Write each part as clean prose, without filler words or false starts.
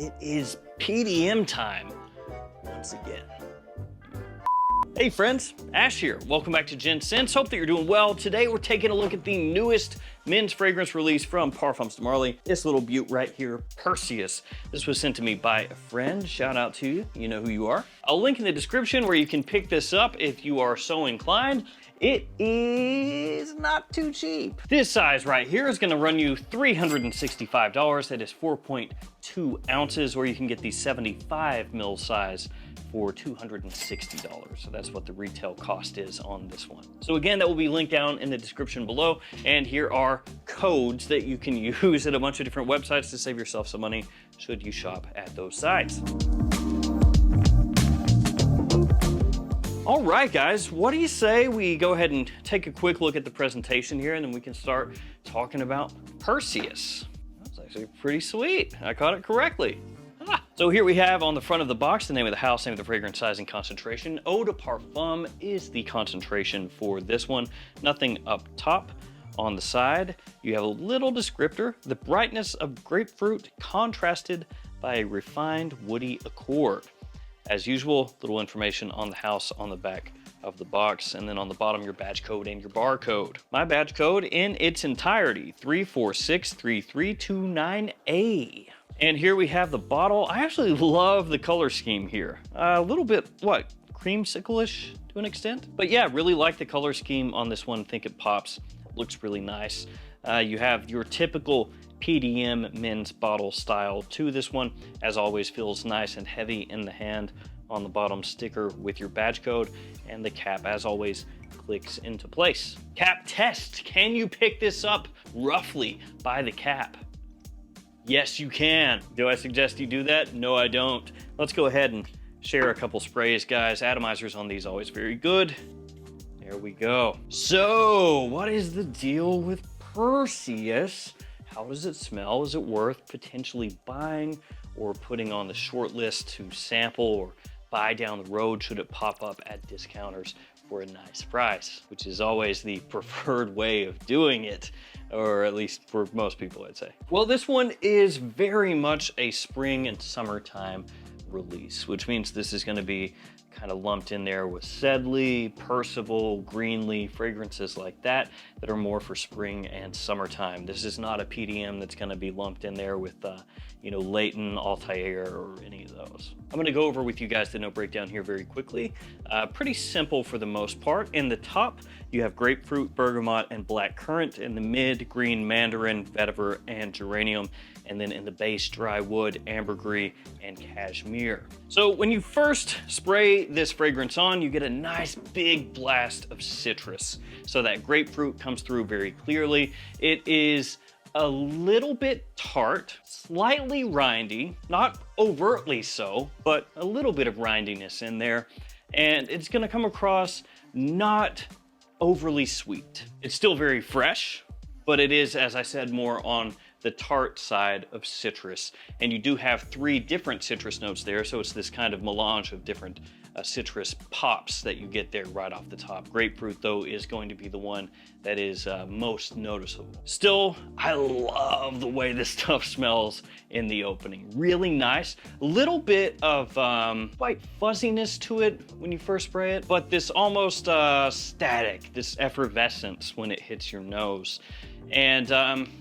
It is PDM time once again. Hey friends, Ash here. Welcome back to Gents. Hope that you're doing well. Today we're taking a look at the newest men's fragrance release from Parfums de Marly. This little beaut right here, Perseus. This was sent to me by a friend. Shout out to you. You know who you are. I'll link in the description where you can pick this up if you are so inclined. It is not too cheap. This size right here is gonna run you $365. That is 4.2 ounces, or you can get the 75 ml size for $260. So that's what the retail cost is on this one. So again, that will be linked down in the description below. And here are codes that you can use at a bunch of different websites to save yourself some money should you shop at those sites. All right, guys, what do you say we go ahead and take a quick look at the presentation here, and then we can start talking about Perseus. That's actually pretty sweet. I caught it correctly. So here we have on the front of the box the name of the house, name of the fragrance, size, and concentration. Eau de Parfum is the concentration for this one. Nothing up top. On the side, you have a little descriptor, the brightness of grapefruit contrasted by a refined woody accord. As usual, little information on the house on the back of the box, and then on the bottom, your badge code and your barcode. My badge code in its entirety, 3463329A. And here we have the bottle. I actually love the color scheme here. A little bit, creamsicle-ish to an extent? But yeah, really like the color scheme on this one. Think it pops. Looks really nice. You have your typical PDM men's bottle style to this one. As always, feels nice and heavy in the hand. On the bottom sticker with your badge code, and the cap, as always, clicks into place. Cap test. Can you pick this up roughly by the cap? Yes, you can. Do I suggest you do that? No, I don't. Let's go ahead and share a couple sprays, guys. Atomizers on these always very good. There we go. So, what is the deal with Perseus? How does it smell? Is it worth potentially buying or putting on the short list to sample or buy down the road should it pop up at discounters for a nice price, which is always the preferred way of doing it, or at least for most people, I'd say. Well, this one is very much a spring and summertime release, which means this is gonna be kind of lumped in there with Sedley, Percival, Greenlee, fragrances like that that are more for spring and summertime. This is not a PDM that's gonna be lumped in there with, Leighton, Altair, or any of those. I'm gonna go over with you guys the note breakdown here very quickly. Pretty simple for the most part. In the top, you have grapefruit, bergamot, and black currant. In the mid, green mandarin, vetiver, and geranium. And then in the base, dry wood, ambergris, and cashmere. So when you first spray this fragrance on, you get a nice big blast of citrus. So that grapefruit comes through very clearly. It is a little bit tart, slightly rindy, not overtly so, but a little bit of rindiness in there. And it's gonna come across not overly sweet. It's still very fresh, but it is, as I said, more on the tart side of citrus. And you do have 3 different citrus notes there, so it's this kind of melange of different citrus pops that you get there right off the top. Grapefruit, though, is going to be the one that is most noticeable. Still, I love the way this stuff smells in the opening. Really nice. A little bit of white fuzziness to it when you first spray it, but this almost static, this effervescence when it hits your nose. And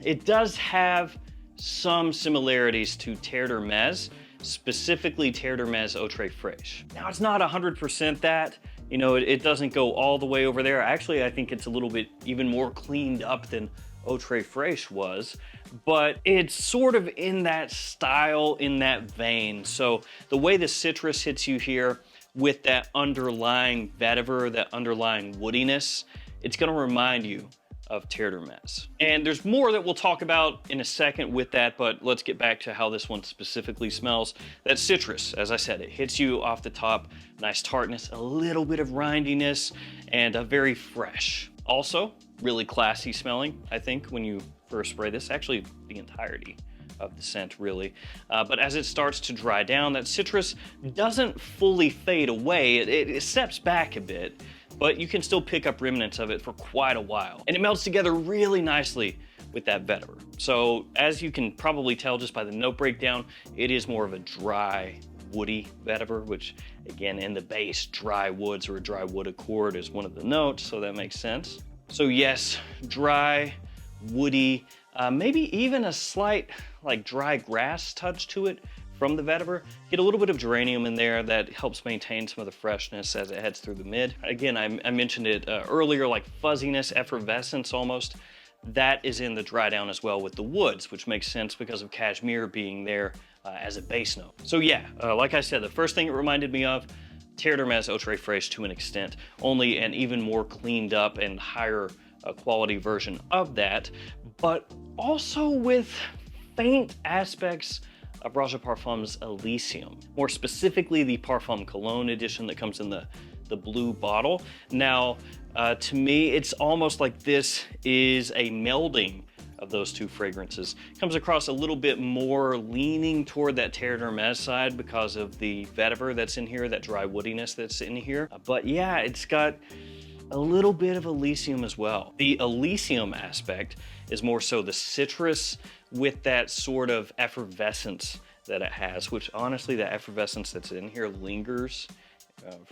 it does have some similarities to Terre d'Hermès, specifically Terre d'Hermès Eau Très Fraîche. Now, it's not 100% that. It doesn't go all the way over there. Actually, I think it's a little bit even more cleaned up than Eau Très Fraîche was, but it's sort of in that style, in that vein. So the way the citrus hits you here with that underlying vetiver, that underlying woodiness, it's gonna remind you of Terre d'Hermès. And there's more that we'll talk about in a second with that, but let's get back to how this one specifically smells. That citrus, as I said, it hits you off the top, nice tartness, a little bit of rindiness, and a very fresh. Also, really classy smelling, I think, when you first spray this, actually the entirety of the scent, really. But as it starts to dry down, that citrus doesn't fully fade away. It steps back a bit, but you can still pick up remnants of it for quite a while. And it melts together really nicely with that vetiver. So as you can probably tell just by the note breakdown, it is more of a dry, woody vetiver, which again, in the base, dry woods or a dry wood accord is one of the notes, so that makes sense. So yes, dry, woody, maybe even a slight like dry grass touch to it from the vetiver. Get a little bit of geranium in there that helps maintain some of the freshness as it heads through the mid. Again, I mentioned it earlier, like fuzziness, effervescence almost. That is in the dry down as well with the woods, which makes sense because of cashmere being there as a base note. So yeah, like I said, the first thing it reminded me of, Terre d'Hermès Eau Très Fraîche to an extent, only an even more cleaned up and higher quality version of that, but also with faint aspects of Roger Parfums Elysium, more specifically the Parfum Cologne edition that comes in the blue bottle. Now, to me, it's almost like this is a melding of those two fragrances. Comes across a little bit more leaning toward that Terre d'Hermès side because of the vetiver that's in here, that dry woodiness that's in here. But yeah, it's got a little bit of Elysium as well. The Elysium aspect is more so the citrus with that sort of effervescence that it has, which honestly, the effervescence that's in here lingers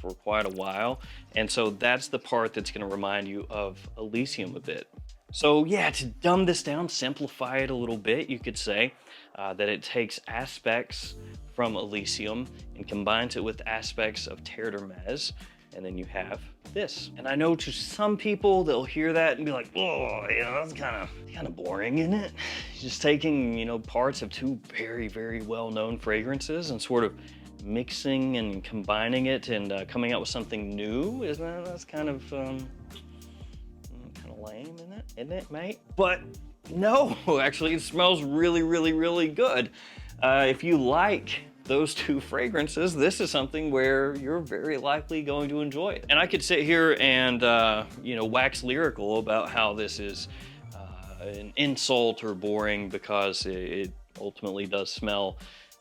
for quite a while. And so that's the part that's gonna remind you of Elysium a bit. So yeah, to dumb this down, simplify it a little bit, you could say that it takes aspects from Elysium and combines it with aspects of Terre d'Hermès, and then you have this. And I know to some people, they'll hear that and be like, oh, you know, that's kind of boring, isn't it? Just taking, you know, parts of two very, very well-known fragrances and sort of mixing and combining it and coming out with something new. That's kind of lame, isn't it, mate? But no, actually, it smells really, really, really good. If you like those two fragrances, this is something where you're very likely going to enjoy it. And I could sit here and, you know, wax lyrical about how this is an insult or boring because it ultimately does smell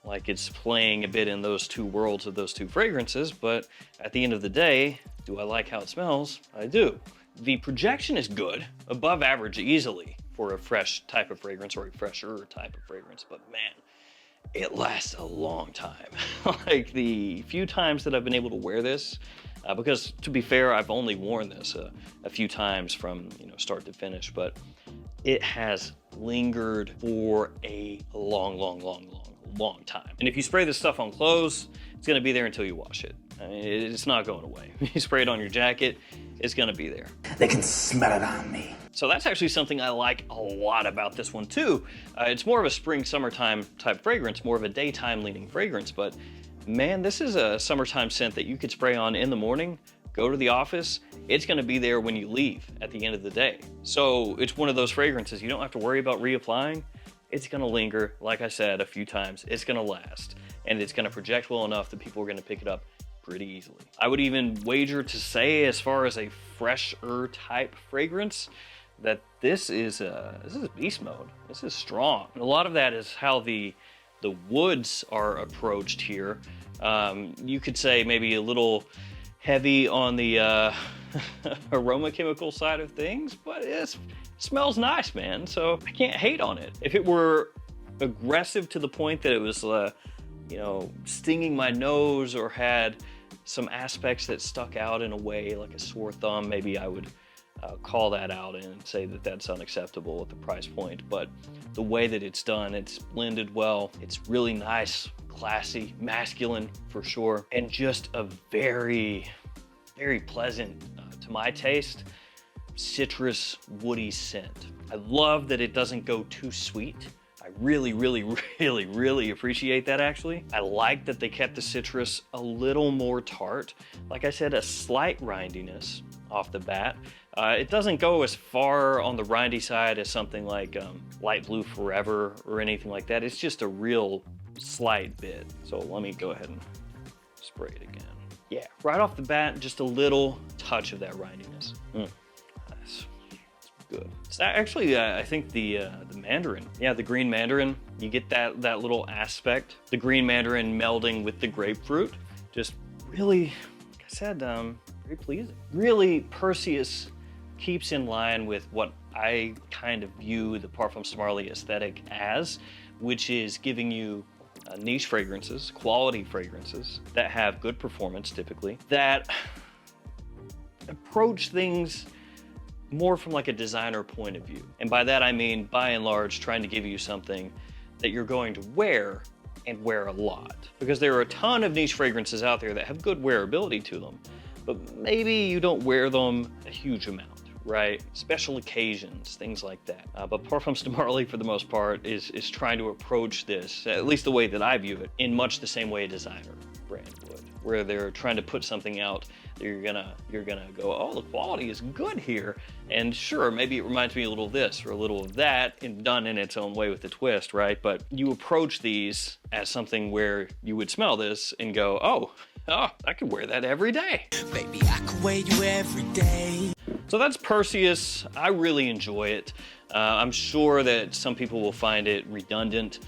like it's playing a bit in those two worlds of those two fragrances. But at the end of the day, do I like how it smells? I do. The projection is good, above average easily for a fresh type of fragrance or a fresher type of fragrance, but man, it lasts a long time. Like the few times that I've been able to wear this, because to be fair, I've only worn this a few times from, you know, start to finish, but it has lingered for a long time. And if you spray this stuff on clothes, it's gonna be there until you wash it. I mean, it's not going away. You spray it on your jacket, it's gonna be there. They can smell it on me. So that's actually something I like a lot about this one too. It's more of a spring, summertime type fragrance, more of a daytime leaning fragrance, but man, this is a summertime scent that you could spray on in the morning, go to the office, it's gonna be there when you leave at the end of the day. So it's one of those fragrances you don't have to worry about reapplying. It's gonna linger, like I said, a few times. It's gonna last, and it's gonna project well enough that people are gonna pick it up pretty easily. I would even wager to say, as far as a fresher type fragrance, that this is beast mode. This is strong. And a lot of that is how the woods are approached here. You could say maybe a little heavy on the aroma chemical side of things, but it smells nice, man. So I can't hate on it. If it were aggressive to the point that it was, you know, stinging my nose or had some aspects that stuck out in a way like a sore thumb, maybe I would call that out and say that that's unacceptable at the price point. But the way that it's done, it's blended well. It's really nice, classy, masculine for sure, and just a very, very pleasant, to my taste, citrus, woody scent. I love that it doesn't go too sweet. I really appreciate that, actually. I like that they kept the citrus a little more tart. Like I said, a slight rindiness off the bat. It doesn't go as far on the rindy side as something like Light Blue Forever or anything like that. It's just a real slight bit. So let me go ahead and spray it again. Yeah, right off the bat, just a little touch of that rindiness. That's good. It's actually, I think the mandarin. Yeah, the green mandarin. You get that little aspect. The green mandarin melding with the grapefruit. Just really, like I said, very pleasing. Really Perseus keeps in line with what I kind of view the Parfums de Marly aesthetic as, which is giving you niche fragrances, quality fragrances that have good performance typically, that approach things more from like a designer point of view. And by that I mean, by and large, trying to give you something that you're going to wear and wear a lot. Because there are a ton of niche fragrances out there that have good wearability to them, but maybe you don't wear them a huge amount, right? Special occasions, things like that. But Parfums de Marly, for the most part, is trying to approach this, at least the way that I view it, in much the same way a designer brand would, where they're trying to put something out that you're gonna go, oh, the quality is good here. And sure, maybe it reminds me a little of this or a little of that, and done in its own way with a twist, right? But you approach these as something where you would smell this and go, oh, I could wear that every day. Baby, I could wear you every day. So that's Perseus. I really enjoy it. I'm sure that some people will find it redundant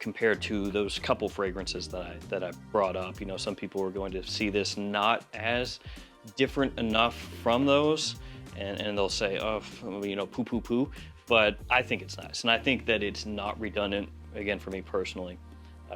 compared to those couple fragrances that I brought up. You know, some people are going to see this not as different enough from those, and they'll say, oh, you know, poo poo poo. But I think it's nice, and I think that it's not redundant, again, for me personally,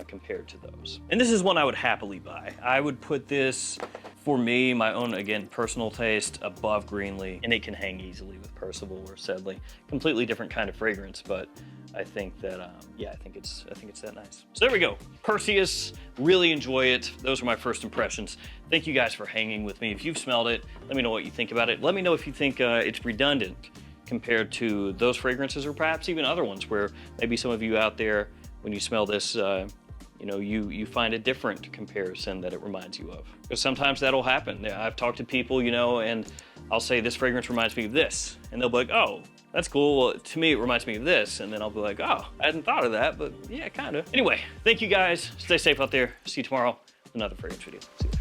compared to those. And this is one I would happily buy. I would put this, for me, my own, again, personal taste, above Greenlee, and it can hang easily with Percival or Sedley. Completely different kind of fragrance, but I think that, yeah, I think it's that nice. So there we go. Perseus, really enjoy it. Those are my first impressions. Thank you guys for hanging with me. If you've smelled it, let me know what you think about it. Let me know if you think it's redundant compared to those fragrances, or perhaps even other ones where maybe some of you out there, when you smell this, you know, you find a different comparison that it reminds you of. Because sometimes that'll happen. I've talked to people, you know, and I'll say, this fragrance reminds me of this. And they'll be like, oh, that's cool. Well, to me, it reminds me of this. And then I'll be like, oh, I hadn't thought of that, but yeah, kind of. Anyway, thank you guys. Stay safe out there. See you tomorrow with another fragrance video. See you.